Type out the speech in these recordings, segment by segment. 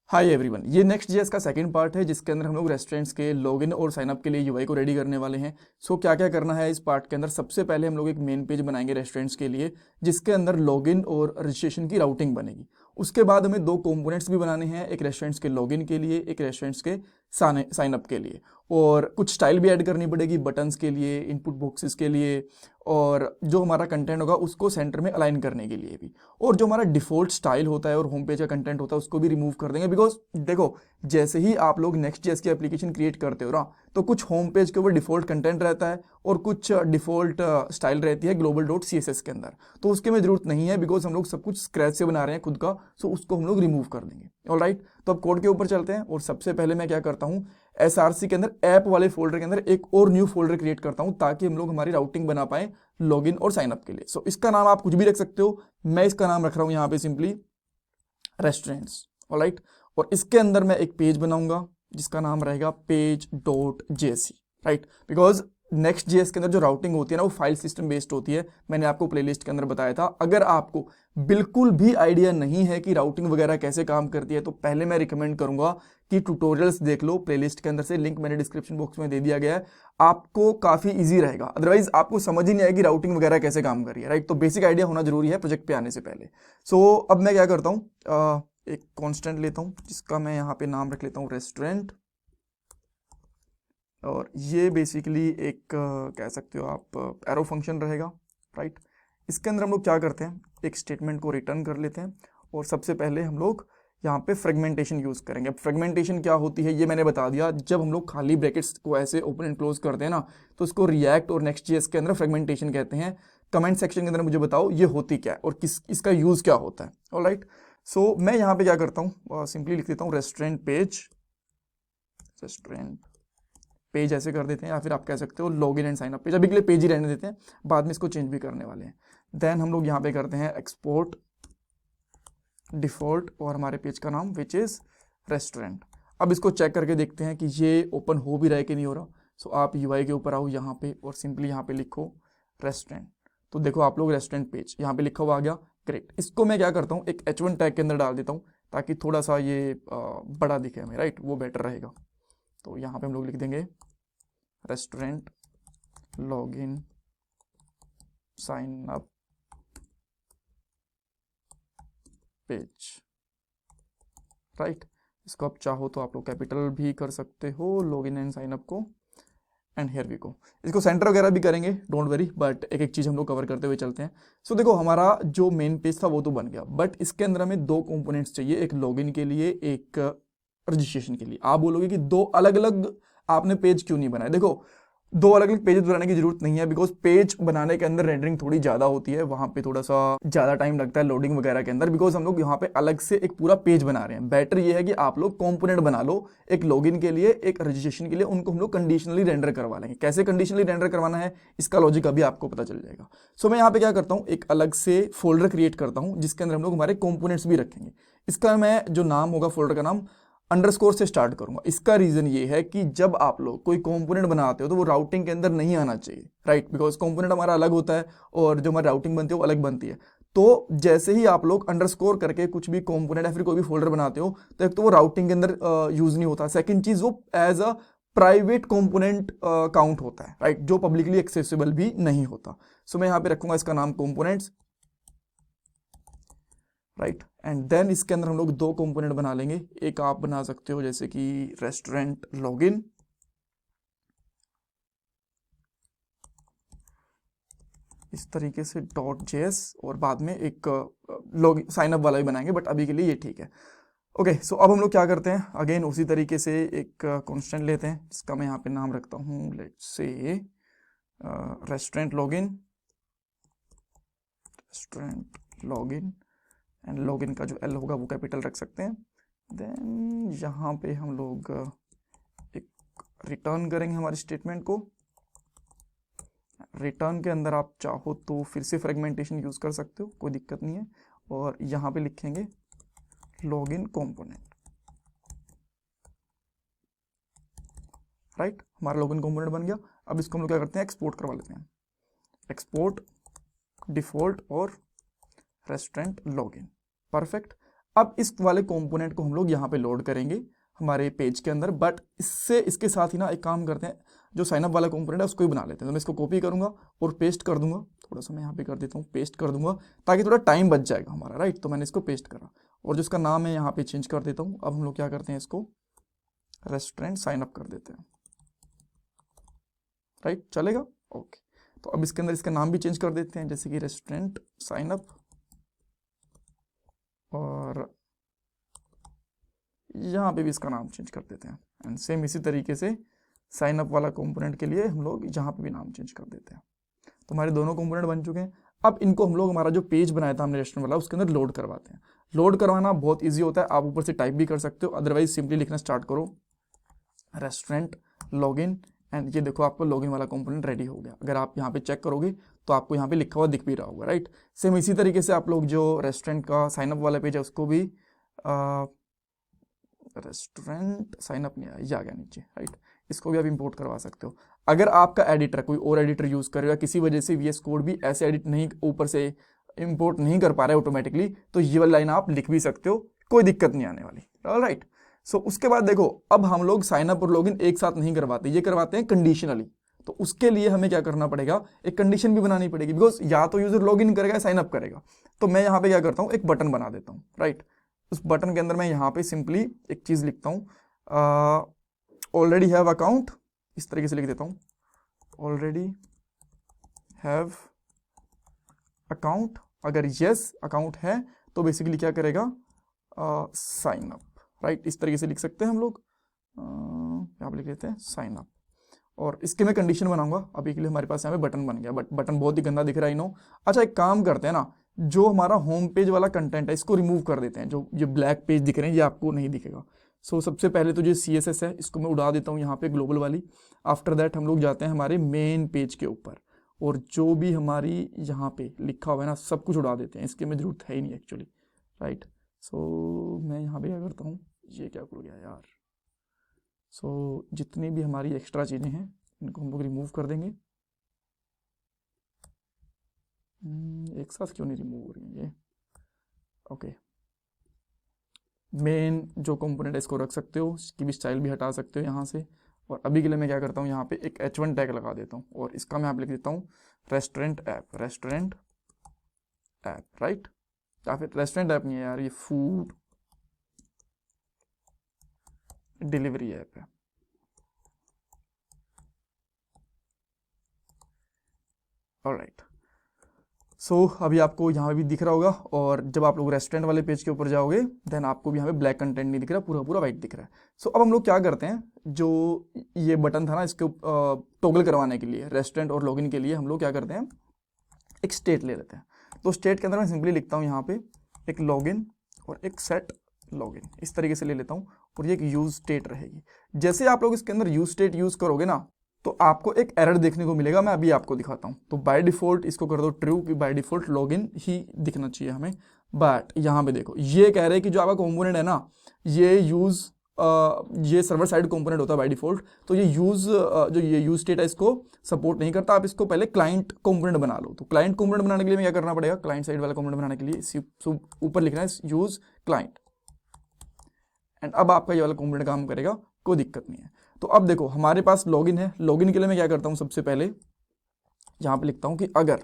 Hi everyone, ये next JS का second part है जिसके अंदर हम लोग रेस्टोरेंट्स के लॉगिन और साइन अप के लिए यूआई को रेडी करने वाले हैं। सो क्या क्या करना है इस पार्ट के अंदर, सबसे पहले हम लोग एक मेन पेज बनाएंगे रेस्टोरेंट्स के लिए जिसके अंदर लॉगिन और रजिस्ट्रेशन की राउटिंग बनेगी। उसके बाद हमें दो कंपोनेंट्स भी बनाने हैं, एक रेस्टोरेंट्स के लॉगिन के लिए, एक रेस्टोरेंट्स के साइन अप के लिए। और कुछ स्टाइल भी ऐड करनी पड़ेगी बटन्स के लिए, इनपुट बॉक्सेस के लिए, और जो हमारा कंटेंट होगा उसको सेंटर में अलाइन करने के लिए भी। और जो हमारा डिफ़ॉल्ट स्टाइल होता है और होम पेज का कंटेंट होता है उसको भी रिमूव कर देंगे। बिकॉज देखो, जैसे ही आप लोग नेक्स्ट जेएस की एप्लीकेशन क्रिएट करते हो ना, तो कुछ होम पेज के ऊपर डिफ़ॉल्ट कंटेंट रहता है और कुछ डिफ़ॉल्ट स्टाइल रहती है global.css के अंदर। तो उसके में ज़रूरत नहीं है बिकॉज हम लोग सब कुछ स्क्रैच से बना रहे हैं खुद का। सो उसको हम लोग रिमूव कर देंगे। ऑलराइट, तो अब कोड के ऊपर चलते हैं। और सबसे पहले मैं क्या करता हूँ, एसआरसी के अंदर ऐप वाले फोल्डर के अंदर एक और न्यू फोल्डर क्रिएट करता हूँ ताकि हम लोग हमारी राउटिंग बना पाए लॉगिन और साइन अप के लिए। सो इसका नाम आप कुछ भी रख सकते हो, मैं इसका नाम रख रहा हूँ यहाँ पे सिंपली रेस्टोरेंट्स। ऑलराइट, और इसके अंदर मैं एक पेज बनाऊंगा जिसका नाम रहेगा page.js। Right, because next JS के अंदर जो राउटिंग होती है ना वो फाइल सिस्टम बेस्ड होती है। मैंने आपको प्लेलिस्ट के अंदर बताया था। अगर आपको बिल्कुल भी आइडिया नहीं है कि राउटिंग वगैरह कैसे काम करती है तो पहले मैं रिकमेंड करूंगा कि ट्यूटोरियल्स देख लो प्लेलिस्ट के अंदर से, लिंक मैंने डिस्क्रिप्शन बॉक्स में दे दिया गया है। आपको काफ़ी ईजी रहेगा, अदरवाइज आपको समझ ही नहीं आएगी राउटिंग वगैरह कैसे काम कर रही है। राइट, तो बेसिक आइडिया होना जरूरी है प्रोजेक्ट पे आने से पहले। सो अब मैं क्या करता हूँ, एक कांस्टेंट लेता हूँ जिसका मैं यहाँ पे नाम रख लेता हूँ रेस्टोरेंट। और ये बेसिकली एक कह सकते हो आप एरो फंक्शन रहेगा। राइट, इसके अंदर हम लोग क्या करते हैं, एक स्टेटमेंट को रिटर्न कर लेते हैं। और सबसे पहले हम लोग यहाँ पे फ्रेगमेंटेशन यूज़ करेंगे। अब फ्रेगमेंटेशन क्या होती है ये मैंने बता दिया। जब हम लोग खाली ब्रैकेट्स को ऐसे ओपन एंड क्लोज करते हैं ना, तो उसको रिएक्ट और नेक्स्ट जेएस के अंदर फ्रेगमेंटेशन कहते हैं। कमेंट सेक्शन के अंदर मुझे बताओ ये होती क्या है और इसका यूज़ क्या होता है। ऑलराइट, सो मैं यहाँ पे क्या करता हूँ, सिंपली लिख देता हूँ रेस्टोरेंट पेज ऐसे कर देते हैं, या फिर आप कह सकते हो login and sign up page. अभी के लिए पेज ही रहने देते हैं, बाद में इसको चेंज भी करने वाले हैं। देन हम लोग यहाँ पे करते हैं एक्सपोर्ट डिफॉल्ट और हमारे पेज का नाम विच इज़ रेस्टोरेंट। अब इसको चेक करके देखते हैं कि ये ओपन हो भी रहा है कि नहीं हो रहा। सो आप यूआई के ऊपर आओ यहाँ पे और सिंपली यहाँ पे लिखो रेस्टोरेंट। तो देखो आप लोग रेस्टोरेंट पेज यहाँ पे लिखा हुआ आ गया। ग्रेट, इसको मैं क्या करता हूँ, एक H1 टैग के अंदर डाल देता हूँ ताकि थोड़ा सा ये बड़ा दिखे हमें। राइट, वो बेटर रहेगा। तो यहाँ पे हम लोग लिख देंगे restaurant login sign up page. Right, इसको आप चाहो तो आप लोग कैपिटल भी कर सकते हो, लॉगिन एंड साइन अप को। एंड हेयर वी गो, इसको सेंटर वगैरह भी करेंगे, डोंट वरी, बट एक एक चीज़ हम लोग कवर करते हुए चलते हैं। सो देखो हमारा जो मेन पेज था वो तो बन गया, बट इसके अंदर हमें दो कंपोनेंट्स चाहिए, एक लॉगिन के लिए, एक रजिस्ट्रेशन के लिए। आप बोलोगे कि दो अलग अलग आपने पेज क्यों नहीं बनाए। देखो, दो अलग अलग पेजेस बनाने की जरूरत नहीं है बिकॉज पेज बनाने के अंदर रेंडरिंग थोड़ी ज़्यादा होती है, वहाँ पे थोड़ा सा ज़्यादा टाइम लगता है लोडिंग वगैरह के अंदर। बिकॉज हम लोग यहाँ पे अलग से एक पूरा पेज बना रहे हैं। बेटर ये है कि आप लोग कंपोनेंट बना लो, एक लॉगिन के लिए, एक रजिस्ट्रेशन के लिए। उनको हम लोग कंडीशनली रेंडर करवा लेंगे। कैसे कंडीशनली रेंडर करवाना है इसका लॉजिक अभी आपको पता चल जाएगा। सो मैं यहाँ पे क्या करता हूँ, एक अलग से फोल्डर क्रिएट करता हूँ जिसके अंदर हम लोग हमारे कंपोनेंट्स भी रखेंगे। इसका मैं जो नाम होगा फोल्डर का नाम अंडरस्कोर से स्टार्ट करूंगा। इसका रीजन ये है कि जब आप लोग कोई कंपोनेंट बनाते हो तो वो राउटिंग के अंदर नहीं आना चाहिए। राइट, बिकॉज कंपोनेंट हमारा अलग होता है और जो हमारी राउटिंग बनती है वो अलग बनती है। तो जैसे ही आप लोग अंडरस्कोर करके कुछ भी कंपोनेंट या फिर कोई भी फोल्डर बनाते हो तो एक तो वो राउटिंग के अंदर यूज नहीं होता, सेकेंड चीज वो as a private component count होता है। राइट, जो पब्लिकली एक्सेसिबल भी नहीं होता। सो मैं यहाँ पे रखूंगा इसका नाम कंपोनेंट्स। राइट, एंड देन इसके अंदर हम लोग दो कंपोनेंट बना लेंगे। एक आप बना सकते हो जैसे कि रेस्टोरेंट लॉगिन, इस तरीके से .js, और बाद में एक लॉग साइन अप वाला भी बनाएंगे, बट अभी के लिए ये ठीक है। ओके, सो अब हम लोग क्या करते हैं, अगेन उसी तरीके से एक कांस्टेंट लेते हैं जिसका मैं यहाँ पे नाम रखता हूँ let's say restaurant login and login का जो एल होगा वो कैपिटल रख सकते हैं। देन यहाँ पे हम लोग एक रिटर्न करेंगे हमारी स्टेटमेंट को। रिटर्न के अंदर आप चाहो तो फिर से फ्रेगमेंटेशन यूज़ कर सकते हो, कोई दिक्कत नहीं है। और यहाँ पे लिखेंगे लॉगिन कंपोनेंट। राइट, हमारा लॉगिन कंपोनेंट बन गया। अब इसको हम लोग क्या करते हैं, एक्सपोर्ट करवा लेते हैं। एक्सपोर्ट डिफॉल्ट और रेस्टोरेंट लॉगिन। परफेक्ट। अब इस वाले कंपोनेंट को हम लोग यहाँ पे लोड करेंगे हमारे पेज के अंदर, बट इसके साथ ही ना एक काम करते हैं, जो साइनअप वाला कंपोनेंट है उसको ही बना लेते हैं। तो मैं इसको कॉपी करूंगा और पेस्ट कर दूंगा, थोड़ा सा मैं यहाँ पे कर देता हूँ, पेस्ट कर दूंगा ताकि थोड़ा टाइम बच जाएगा हमारा, राइट। तो मैंने इसको पेस्ट करा और जिसका नाम है यहाँ पे चेंज कर देता हूँ। अब हम लोग क्या करते हैं, इसको रेस्टोरेंट साइनअप कर देते हैं, राइट, चलेगा, ओके। तो अब इसके अंदर इसका नाम भी चेंज कर देते हैं, जैसे कि रेस्टोरेंट साइनअप, और यहाँ पे भी इसका नाम चेंज कर देते हैं। एंड सेम इसी तरीके से साइन अप वाला कंपोनेंट के लिए हम लोग यहाँ पे भी नाम चेंज कर देते हैं। तो हमारे दोनों कंपोनेंट बन चुके हैं। अब इनको हम लोग हमारा जो पेज बनाया था हमने रेस्टोरेंट वाला, उसके अंदर लोड करवाते हैं। लोड करवाना बहुत ईजी होता है, आप ऊपर से टाइप भी कर सकते हो, अदरवाइज सिंपली लिखना स्टार्ट करो रेस्टोरेंट लॉगिन, एंड ये देखो आपको लॉगिन वाला कंपोनेंट रेडी हो गया। अगर आप यहाँ पे चेक करोगे तो आपको यहाँ पे लिखा हुआ दिख भी रहा होगा, राइट। सेम इसी तरीके से आप लोग जो रेस्टोरेंट का साइनअप वाला पेज है उसको भी रेस्टोरेंट साइनअप नहीं आया, ये आ गया नीचे, राइट। इसको भी आप इंपोर्ट करवा सकते हो। अगर आपका एडिटर कोई और एडिटर यूज करेगा, किसी वजह से VS कोड भी ऐसे एडिट नहीं, ऊपर से इंपोर्ट नहीं कर पा रहा है ऑटोमेटिकली, तो ये वाली लाइन आप लिख भी सकते हो, कोई दिक्कत नहीं आने वाली, राइट। सो उसके बाद देखो, अब हम लोग साइनअप और लॉगिन एक साथ नहीं करवाते, ये करवाते हैं कंडीशनली। तो उसके लिए हमें क्या करना पड़ेगा, एक कंडीशन भी बनानी पड़ेगी, बिकॉज या तो यूजर लॉगिन करेगा, साइनअप करेगा। तो मैं यहाँ पे क्या करता हूँ, एक बटन बना देता हूँ, राइट। उस बटन के अंदर मैं यहाँ पे सिंपली एक चीज लिखता हूँ, ऑलरेडी हैव अकाउंट, इस तरीके से लिख देता हूँ, ऑलरेडी हैव अकाउंट। अगर यस अकाउंट है तो बेसिकली क्या करेगा, साइन अप, राइट। इस तरीके से लिख सकते हैं हम लोग, यहाँ पे लिख लेते हैं साइन अप, और इसके मैं कंडीशन बनाऊंगा। अभी के लिए हमारे पास यहाँ पे बटन बन गया, बट बटन बहुत ही गंदा दिख रहा है, नो। अच्छा, एक काम करते हैं ना, जो हमारा होम पेज वाला कंटेंट है इसको रिमूव कर देते हैं। जो ये ब्लैक पेज दिख रहे हैं ये आपको नहीं दिखेगा। सो सबसे पहले तो जो CSS है इसको मैं उड़ा देता हूँ यहाँ पे, ग्लोबल वाली। आफ्टर दैट हम लोग जाते हैं हमारे मेन पेज के ऊपर, और जो भी हमारी यहाँ पे लिखा हुआ है ना सब कुछ उड़ा देते हैं, इसकी हमें जरूरत है ही नहीं एक्चुअली, राइट। सो मैं यहाँ पे क्या करता हूँ, ये क्या कर गया यार। सो जितनी भी हमारी एक्स्ट्रा चीज़ें हैं इनको हम लोग रिमूव कर देंगे। एक साथ क्यों नहीं रिमूव हो रही है ये, ओके। मेन जो कंपोनेंट है इसको रख सकते हो, इसकी भी स्टाइल भी हटा सकते हो यहाँ से। और अभी के लिए मैं क्या करता हूँ, यहाँ पे एक H1 टैग लगा देता हूँ, और इसका मैं यहाँ पे लिख देता हूँ restaurant app, restaurant app, right. या फिर रेस्टोरेंट ऐप नहीं है यार, ये फूड डिलीवरी ऐप है, ऑलराइट। सो अभी आपको यहाँ पे भी दिख रहा होगा, और जब आप लोग रेस्टोरेंट वाले पेज के ऊपर जाओगे देन आपको भी यहाँ पे ब्लैक कंटेंट नहीं दिख रहा, पूरा पूरा वाइट दिख रहा है। सो अब हम लोग क्या करते हैं, जो ये बटन था ना इसके टॉगल करवाने के लिए, रेस्टोरेंट और लॉगिन के लिए हम लोग क्या करते हैं, एक स्टेट ले लेते हैं। तो स्टेट के अंदर मैं सिंपली लिखता हूँ यहाँ पे एक लॉगिन और एक सेट लॉगिन, इस तरीके से ले लेता हूँ, और ये एक यूज स्टेट रहेगी। जैसे आप लोग इसके अंदर यूज स्टेट यूज करोगे ना तो आपको एक एरर देखने को मिलेगा, मैं अभी आपको दिखाता हूँ। तो बाय डिफॉल्ट इसको कर दो ट्रू, कि बाय डिफॉल्ट लॉगिन ही दिखना चाहिए हमें। बट यहाँ पे देखो ये कह रहे हैं कि जो आपका कंपोनेंट है ना ये ये सर्वर साइड कंपोनेंट होता है बाय डिफॉल्ट, तो ये जो ये यूज स्टेट है इसको सपोर्ट नहीं करता। आप इसको पहले क्लाइंट कंपोनेंट बना लो। तो क्लाइंट कंपोनेंट बनाने के लिए क्या करना पड़ेगा, क्लाइंट साइड वाला कंपोनेंट बनाने के लिए ऊपर लिखना है यूज क्लाइंट, एंड अब आपका ये वाला कंपोनेंट काम करेगा, कोई दिक्कत नहीं है। तो अब देखो हमारे पास लॉगिन है, लॉगिन के लिए मैं क्या करता हूँ, सबसे पहले यहाँ पे लिखता हूँ कि अगर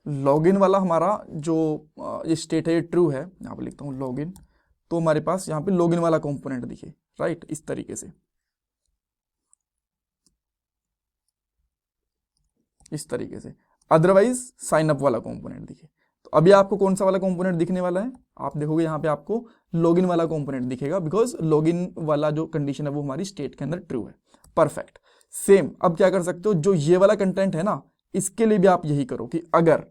लॉगिन वाला हमारा जो ये स्टेट है ये ट्रू है, यहाँ पे लिखता हूँ लॉगिन, तो हमारे पास यहाँ पे लॉगिन वाला कंपोनेंट दिखे, राइट, इस तरीके से, इस तरीके से। अदरवाइज साइन अप वाला कंपोनेंट दिखे। तो अभी आपको कौन सा वाला कंपोनेंट दिखने वाला है, आप देखोगे यहाँ पे आपको लॉगिन वाला कंपोनेंट दिखेगा, बिकॉज लॉगिन वाला जो कंडीशन है वो हमारी स्टेट के अंदर ट्रू है। परफेक्ट। सेम अब क्या कर सकते हो, जो ये वाला कंटेंट है ना इसके लिए भी आप यही करो कि अगर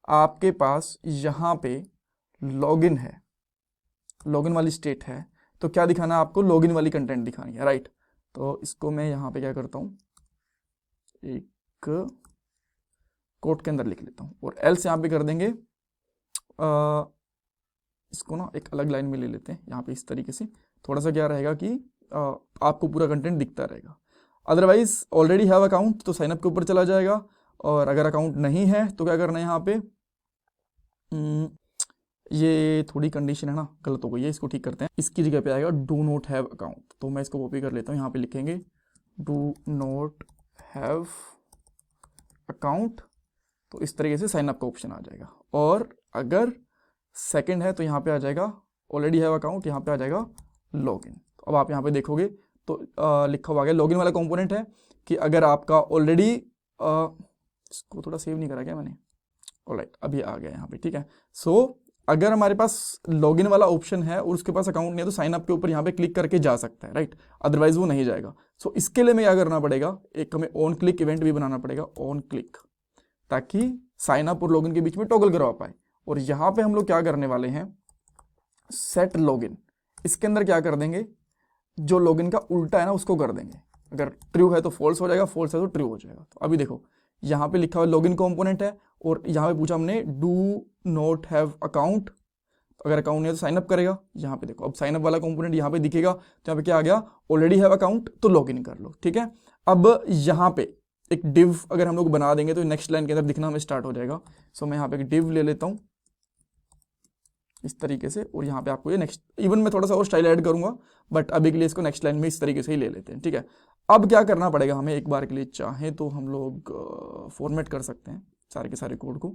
आपके पास यहाँ पे लॉगिन है, लॉगिन वाली स्टेट है, तो क्या दिखाना है आपको, लॉगिन वाली कंटेंट दिखानी है, राइट। तो इसको मैं यहाँ पे क्या करता हूँ, एक कोट के अंदर लिख लेता हूँ, और एल्स यहाँ पे कर देंगे इसको ना एक अलग लाइन में ले लेते हैं यहाँ पे, इस तरीके से थोड़ा सा क्या रहेगा कि आपको पूरा कंटेंट दिखता रहेगा। अदरवाइज ऑलरेडी हैव अकाउंट तो साइनअप के ऊपर चला जाएगा, और अगर अकाउंट नहीं है तो क्या करना है यहाँ पे, ये थोड़ी कंडीशन है ना, गलत हो गई है, इसको ठीक करते हैं। इसकी जगह पे आएगा डू नॉट हैव अकाउंट, तो मैं इसको कॉपी कर लेता हूँ, यहाँ पे लिखेंगे डू नॉट हैव अकाउंट, तो इस तरीके से साइन अप का ऑप्शन आ जाएगा। और अगर सेकंड है तो यहाँ पे आ जाएगा ऑलरेडी हैव अकाउंट, यहाँ पे आ जाएगा लॉगिन। तो अब आप यहाँ पे देखोगे तो लिखा हुआ आ गया लॉगिन वाला कंपोनेंट है कि अगर आपका ऑलरेडी, इसको थोड़ा सेव नहीं करा क्या मैंने, ऑलराइट अभी आ गया यहाँ पे, ठीक है। सो अगर हमारे पास लॉगिन वाला ऑप्शन है और उसके पास अकाउंट नहीं है तो साइन अप के ऊपर यहाँ पे क्लिक करके जा सकता है, राइट, अदरवाइज वो नहीं जाएगा। सो इसके लिए हमें क्या करना पड़ेगा, एक हमें ऑन क्लिक इवेंट भी बनाना पड़ेगा, ऑन क्लिक, ताकि साइन अप और लॉगिन के बीच में टॉगल करवा पाए। और यहाँ पे हम लोग क्या करने वाले हैं, सेट लॉगिन, इसके अंदर क्या कर देंगे, जो लॉगिन का उल्टा है ना उसको कर देंगे। अगर ट्रू है तो फॉल्स हो जाएगा, फॉल्स है तो ट्रू हो जाएगा। तो अभी देखो यहाँ पे लिखा हुआ लॉगिन कंपोनेंट है और यहाँ पे पूछा हमने डू नॉट हैव अकाउंट, अगर अकाउंट नहीं है तो साइन अप करेगा। यहाँ पे देखो अब साइन अप वाला कंपोनेंट यहाँ पे दिखेगा, तो यहाँ पे क्या आ गया, ऑलरेडी हैव अकाउंट, तो लॉगिन कर लो, ठीक है। अब यहाँ पे एक डिव अगर हम लोग बना देंगे तो नेक्स्ट लाइन के अंदर दिखना हमें स्टार्ट हो जाएगा। सो मैं यहाँ पे एक डिव ले लेता हूँ इस तरीके से, और यहाँ पे आपको ये नेक्स्ट, इवन मैं थोड़ा सा और स्टाइल ऐड करूंगा, बट अभी के लिए इसको नेक्स्ट लाइन में इस तरीके से ही ले लेते हैं, ठीक है। अब क्या करना पड़ेगा हमें, एक बार के लिए चाहे तो हम लोग फॉर्मेट कर सकते हैं सारे के सारे कोड को।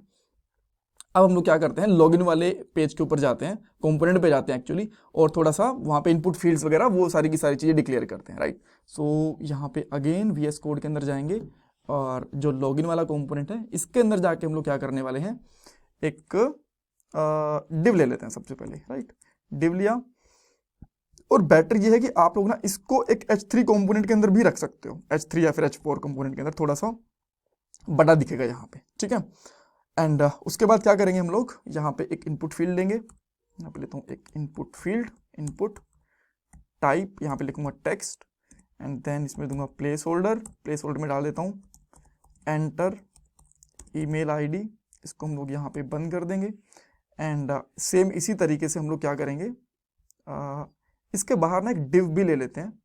अब हम लोग क्या करते हैं, लॉगिन वाले पेज के ऊपर जाते हैं, कंपोनेंट पे जाते हैं एक्चुअली, और थोड़ा सा वहाँ पे इनपुट फील्ड्स वगैरह वो सारी की सारी चीज़ें डिक्लेयर करते हैं, राइट। सो यहाँ पे अगेन VS कोड के अंदर जाएंगे और जो लॉगिन वाला कंपोनेंट है इसके अंदर जाके हम लोग क्या करने वाले हैं, एक डिव ले लेते हैं सबसे पहले, राइट। डिव लिया, और बेटर ये है कि आप लोग ना इसको एक H3 कंपोनेंट के अंदर भी रख सकते हो, H3 या फिर H4 कंपोनेंट के अंदर, थोड़ा सा बड़ा दिखेगा यहाँ पे, ठीक है। एंड उसके बाद क्या करेंगे हम लोग, यहाँ पे एक इनपुट फील्ड लेंगे, यहाँ पे लेता हूँ एक इनपुट फील्ड, इनपुट टाइप, यहाँ पे लिखूंगा टेक्स्ट, एंड देन इसमें दूंगा प्लेस होल्डर, प्लेस होल्डर में डाल देता हूँ एंटर ईमेल आईडी, इसको हम लोग यहाँ पे बंद कर देंगे। एंड सेम इसी तरीके से हम लोग क्या करेंगे, इसके बाहर ना एक डिव भी ले लेते हैं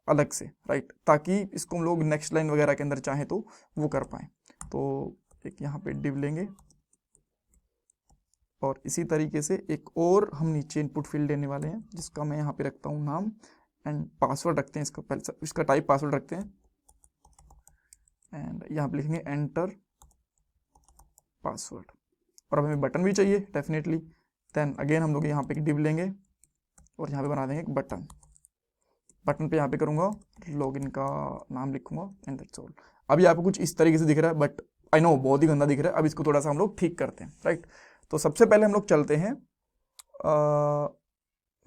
अलग से, राइट, ताकि इसको हम लोग नेक्स्ट लाइन वगैरह के अंदर चाहे तो वो कर पाए। तो एक यहाँ पे डिव लेंगे और इसी तरीके से एक और हम नीचे इनपुट फील्ड लेने वाले हैं, जिसका मैं यहाँ पे रखता हूँ नाम, एंड पासवर्ड रखते हैं इसका, पहले इसका टाइप पासवर्ड रखते हैं, एंड यहाँ पे लिखेंगे एंटर पासवर्ड। और अब हमें बटन भी चाहिए डेफिनेटली, देन अगेन हम लोग यहाँ पे एक डिव लेंगे और यहाँ पे बना देंगे एक बटन, बटन पे यहाँ पे करूँगा लॉगिन का नाम लिखूंगा, एंड दैट्स ऑल। अभी आपको कुछ इस तरीके से दिख रहा है, बट आई नो बहुत ही गंदा दिख रहा है, अब इसको थोड़ा सा हम लोग ठीक करते हैं, राइट। तो सबसे पहले हम लोग चलते हैं,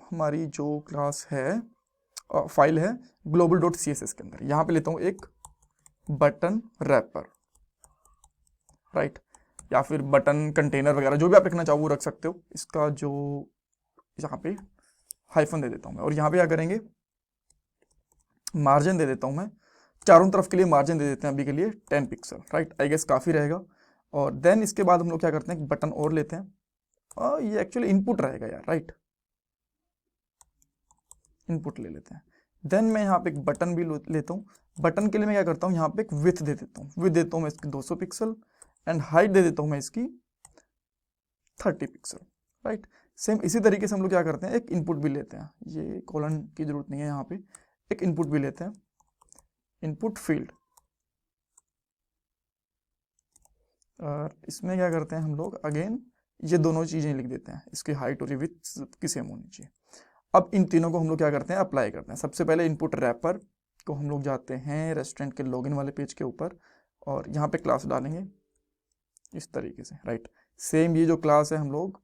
हमारी जो क्लास है फाइल है global.css के अंदर, यहाँ पे लेता हूँ एक बटन रैपर, राइट, या फिर बटन कंटेनर वगैरह जो भी आप रखना चाहो वो रख सकते हो। इसका जो यहाँ पे हाइफन दे देता हूँ मैं, और यहाँ पे क्या करेंगे, मार्जिन दे देता हूँ मैं, चारों तरफ के लिए मार्जिन दे देते हैं अभी के लिए 10 पिक्सल, राइट, आई गेस काफ़ी रहेगा। और देन इसके बाद हम लोग क्या करते हैं, एक बटन और लेते हैं, और ये एक्चुअली इनपुट रहेगा यार, राइट, इनपुट ले लेते हैं। देन मैं यहाँ पे एक बटन भी लेता हूँ, बटन के लिए मैं क्या करता हूँ, यहाँ पे एक विड्थ दे देता हूँ, विड्थ देता हूँ मैं इसकी 200 पिक्सल, एंड हाइट दे देता हूँ मैं इसकी 30 पिक्सल, राइट। सेम इसी तरीके से हम लोग क्या करते हैं, एक इनपुट भी लेते हैं, ये कॉलन की जरूरत नहीं है, यहाँ पे एक इनपुट भी लेते हैं, इनपुट फील्ड, और इसमें क्या करते हैं हम लोग, अगेन ये दोनों चीज़ें लिख देते हैं, इसकी हाइट और विड्थ की सेम होनी चाहिए। अब इन तीनों को हम लोग क्या करते हैं, अप्लाई करते हैं। सबसे पहले इनपुट रैपर को हम लोग जाते हैं रेस्टोरेंट के लॉगिन वाले पेज के ऊपर, और यहाँ पे क्लास डालेंगे इस तरीके से, राइट। सेम ये जो क्लास है हम लोग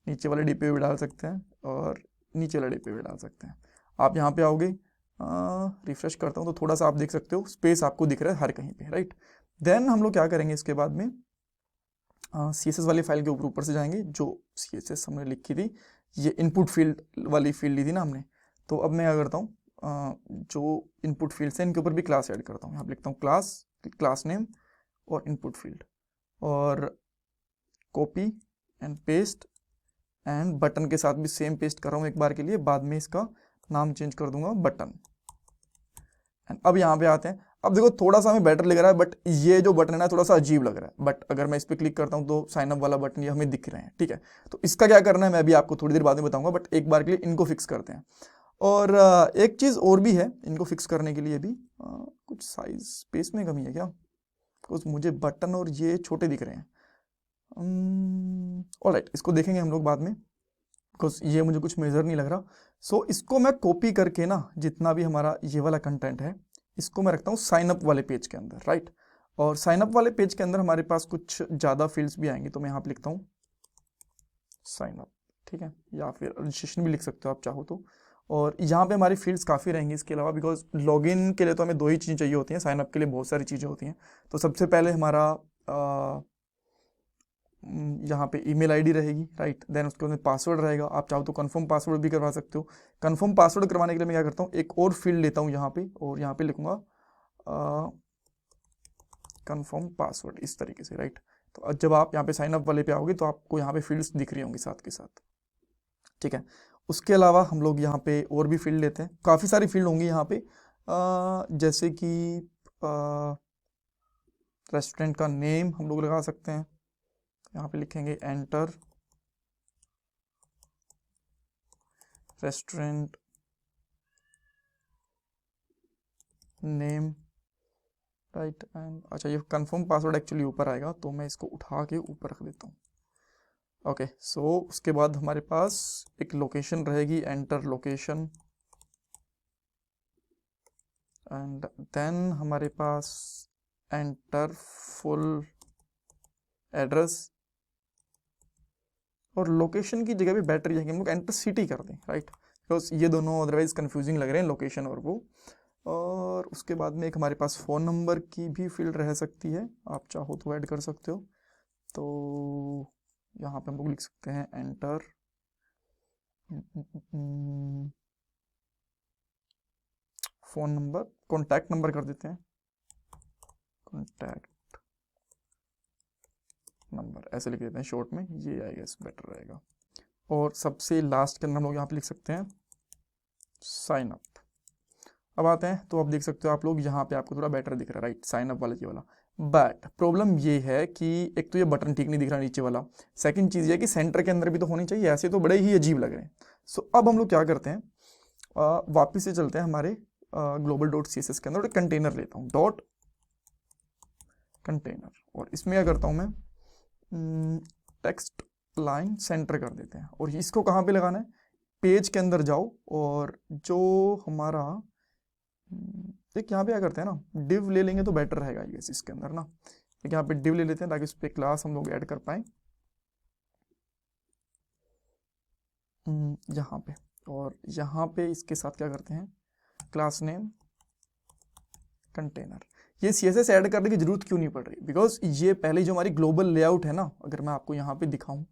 नीचे वाले डी पे भी डाल सकते हैं और नीचे वाले डी पे भी डाल सकते हैं। आप यहाँ पे आओगे, रिफ्रेश करता हूँ तो थोड़ा सा आप देख सकते हो स्पेस आपको दिख रहा है हर कहीं पे, राइट। देन हम लोग क्या करेंगे, इसके बाद में CSS वाली फाइल के ऊपर से जाएंगे, जो CSS हमने लिखी थी, ये इनपुट फील्ड वाली फील्ड ली थी ना हमने, तो अब मैं क्या करता हूँ, जो इनपुट फील्ड है इनके ऊपर भी क्लास ऐड करता हूँ। यहाँ पे लिखता हूँ क्लास, क्लास नेम और इनपुट फील्ड, और copy and paste, and button के साथ भी सेम पेस्ट कर रहा हूँ एक बार के लिए, बाद में इसका नाम चेंज कर दूंगा बटन। एंड अब यहाँ पे आते हैं, अब देखो थोड़ा सा हमें बेटर लग रहा है, बट ये जो बटन है ना थोड़ा सा अजीब लग रहा है। बट अगर मैं इस पर क्लिक करता हूँ तो साइन अप वाला बटन ये हमें दिख रहे हैं, ठीक है। तो इसका क्या करना है मैं भी आपको थोड़ी देर बाद में बताऊंगा, बट एक बार के लिए इनको फिक्स करते हैं। और एक चीज़ और भी है इनको फिक्स करने के लिए भी, कुछ साइज स्पेस में कमी है क्या, बिकॉज मुझे बटन और ये छोटे दिख रहे हैं। ऑलराइट, इसको देखेंगे हम लोग बाद में, बिकॉज ये मुझे कुछ मेजर नहीं लग रहा। सो इसको मैं कॉपी करके ना, जितना भी हमारा ये वाला कंटेंट है इसको मैं रखता हूँ साइन अप वाले पेज के अंदर, राइट। और साइन अप वाले पेज के अंदर हमारे पास कुछ ज़्यादा फील्ड्स भी आएंगे, तो मैं यहाँ पे लिखता हूँ साइन अप, ठीक है, या फिर रजिस्ट्रेशन भी लिख सकते हो आप चाहो तो। और यहाँ पे हमारी फील्ड्स काफ़ी रहेंगी इसके अलावा, बिकॉज लॉगिन के लिए तो हमें दो ही चीज़ें चाहिए होती हैं, साइन अप के लिए बहुत सारी चीज़ें होती हैं। तो सबसे पहले हमारा यहाँ पे ईमेल आईडी रहेगी, राइट। देन उसके अंदर पासवर्ड रहेगा, आप चाहो तो कंफर्म पासवर्ड भी करवा सकते हो। कंफर्म पासवर्ड करवाने के लिए मैं क्या करता हूँ, एक और फील्ड लेता हूँ यहाँ पे, और यहाँ पे लिखूंगा कंफर्म पासवर्ड, इस तरीके से, राइट। तो जब आप यहाँ पे साइन अप वाले पे आओगे तो आपको यहाँ पे फील्ड्स दिख रही होंगी साथ के साथ, ठीक है। उसके अलावा हम लोग यहाँ पे और भी फील्ड लेते हैं, काफ़ी सारी फील्ड होंगी यहाँ पे, जैसे कि रेस्टोरेंट का नेम हम लोग लगा सकते हैं, यहाँ पे लिखेंगे enter restaurant name, right. And अच्छा, ये कंफर्म पासवर्ड एक्चुअली ऊपर आएगा, तो मैं इसको उठा के ऊपर रख देता हूँ। ओके, सो उसके बाद हमारे पास एक लोकेशन रहेगी, एंटर लोकेशन। एंड देन हमारे पास एंटर फुल एड्रेस, और लोकेशन की जगह भी बेटर है कि हम लोग एंटर सिटी कर दें, राइट, बिकॉज ये दोनों अदरवाइज कंफ्यूजिंग लग रहे हैं, लोकेशन और वो। और उसके बाद में एक हमारे पास फ़ोन नंबर की भी फील्ड रह सकती है, आप चाहो तो ऐड कर सकते हो। तो यहाँ पे हम लोग लिख सकते हैं enter phone number, contact number कर देते हैं, कॉन्टैक्ट नंबर ऐसे लिख देते हैं शॉर्ट में, ये आई गेस बेटर रहेगा। और सबसे लास्ट के अंदर हम लोग यहाँ पे लिख सकते हैं साइन अप। अब आते हैं, तो अब देख सकते हो आप लोग यहाँ पे आपको थोड़ा बेटर दिख रहा है, राइट, साइन अप वाला ये वाला। बट प्रॉब्लम ये है कि एक तो ये बटन ठीक नहीं दिख रहा नीचे वाला, सेकंड चीज़ ये कि सेंटर के अंदर भी तो होनी चाहिए, ऐसे तो बड़े ही अजीब लग रहे हैं। सो अब हम लोग क्या करते हैं, वापस से चलते हैं हमारे global.css के अंदर, एक कंटेनर लेता हूँ, डॉट कंटेनर, और इसमें क्या करता हूँ मैं, टेक्स्ट लाइन सेंटर कर देते हैं। और इसको कहाँ पे लगाना है, पेज के अंदर जाओ, और जो हमारा एक यहाँ पे क्या करते हैं ना, डिव ले लेंगे तो बेटर रहेगा ये इसके अंदर ना। एक यहाँ पे डिव ले लेते हैं ताकि उस पर क्लास हम लोग ऐड कर पाए यहाँ पे। और यहाँ पे इसके साथ क्या करते हैं, क्लास नेम कंटेनर। ये CSS ऐड करने की जरूरत क्यों नहीं पड़ रही, बिकॉज ये पहले जो हमारी ग्लोबल लेआउट है ना, अगर मैं आपको यहाँ पे दिखाऊं,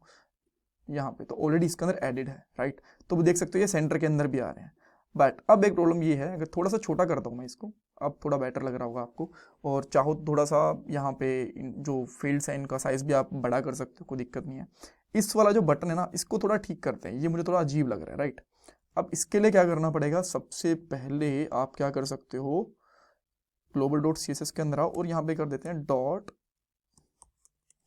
यहाँ पे तो ऑलरेडी इसके अंदर एडिड है, राइट। तो वो देख सकते हो ये सेंटर के अंदर भी आ रहे हैं। बट अब एक प्रॉब्लम ये है, अगर थोड़ा सा छोटा करता हूँ मैं इसको, अब थोड़ा बेटर लग रहा होगा आपको। और चाहो तो थोड़ा सा यहाँ पे जो फील्ड्स है इनका साइज भी आप बड़ा कर सकते हो, कोई दिक्कत नहीं है। इस वाला जो बटन है ना, इसको थोड़ा ठीक करते हैं, ये मुझे थोड़ा अजीब लग रहा है, राइट। अब इसके लिए क्या करना पड़ेगा, सबसे पहले आप क्या कर सकते हो, global.css के अंदर आओ और यहाँ पे कर देते हैं डॉट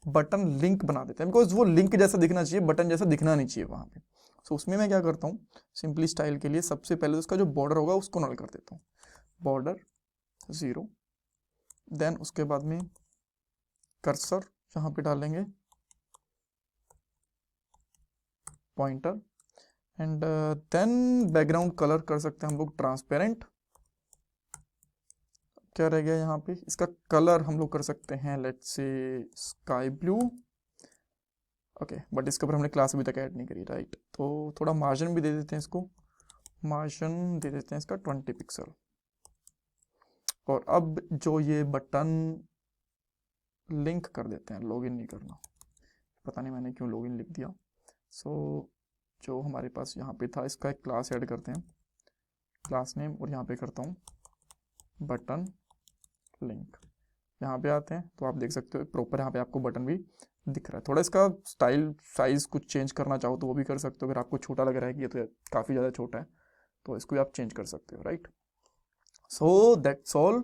बटन लिंक बना देते हैं, बिकॉज वो लिंक जैसा दिखना चाहिए, बटन जैसा दिखना नहीं चाहिए वहाँ पे। सो उसमें मैं क्या करता हूँ, सिंपली स्टाइल के लिए सबसे पहले उसका जो बॉर्डर होगा उसको नल कर देता हूँ, बॉर्डर 0। देन उसके बाद में कर्सर यहाँ पे डालेंगे, pointer, and then background colour कर सकते हैं हम लोग ट्रांसपेरेंट। क्या रह गया यहाँ पे, इसका कलर हम लोग कर सकते हैं let's say sky blue, okay. But इसके ऊपर हमने क्लास अभी तक ऐड नहीं करी, राइट। तो थोड़ा मार्जिन भी दे देते हैं इसको, मार्जिन दे देते हैं इसका 20 पिक्सल। और अब जो ये बटन लिंक कर देते हैं, लॉगिन नहीं करना, पता नहीं मैंने क्यों लॉगिन लिख दिया। सो जो हमारे पास यहाँ पे था, इसका एक क्लास ऐड करते हैं, क्लास नेम, और यहाँ पे करता हूँ बटन लिंक। यहाँ पे आते हैं तो आप देख सकते हो प्रॉपर यहाँ पे आपको बटन भी दिख रहा है। थोड़ा इसका स्टाइल साइज कुछ चेंज करना चाहो तो वो भी कर सकते हो, अगर आपको छोटा लग रहा है कि ये तो काफ़ी ज़्यादा छोटा है तो इसको भी आप चेंज कर सकते हो, राइट। So that's all.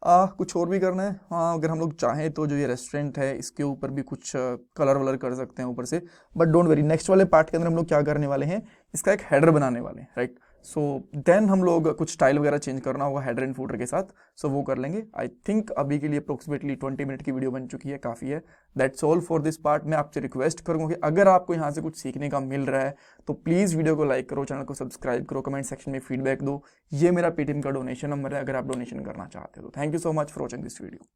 कुछ और भी करना है, हाँ अगर हम लोग चाहें तो जो ये रेस्टोरेंट है इसके ऊपर भी कुछ कलर वलर कर सकते हैं ऊपर से, बट डोंट वरी, नेक्स्ट वाले पार्ट के अंदर हम लोग क्या करने वाले हैं, इसका एक हेडर बनाने वाले हैं, राइट। सो देन हम लोग कुछ स्टाइल वगैरह चेंज करना होगा हेडर एंड फूटर के साथ, सो वो कर लेंगे। आई थिंक अभी के लिए अप्रोक्सीमेटली 20 मिनट की वीडियो बन चुकी है, काफ़ी है। That's all for this part. मैं आपसे रिक्वेस्ट करूँगा कि अगर आपको यहाँ से कुछ सीखने का मिल रहा है तो प्लीज़ वीडियो को लाइक करो, चैनल को सब्सक्राइब करो, कमेंट सेक्शन में फीडबैक दो। ये मेरा पेटीएम का डोनेशन नंबर है अगर आप डोनेशन करना चाहते हो तो। Thank you so much for watching this video.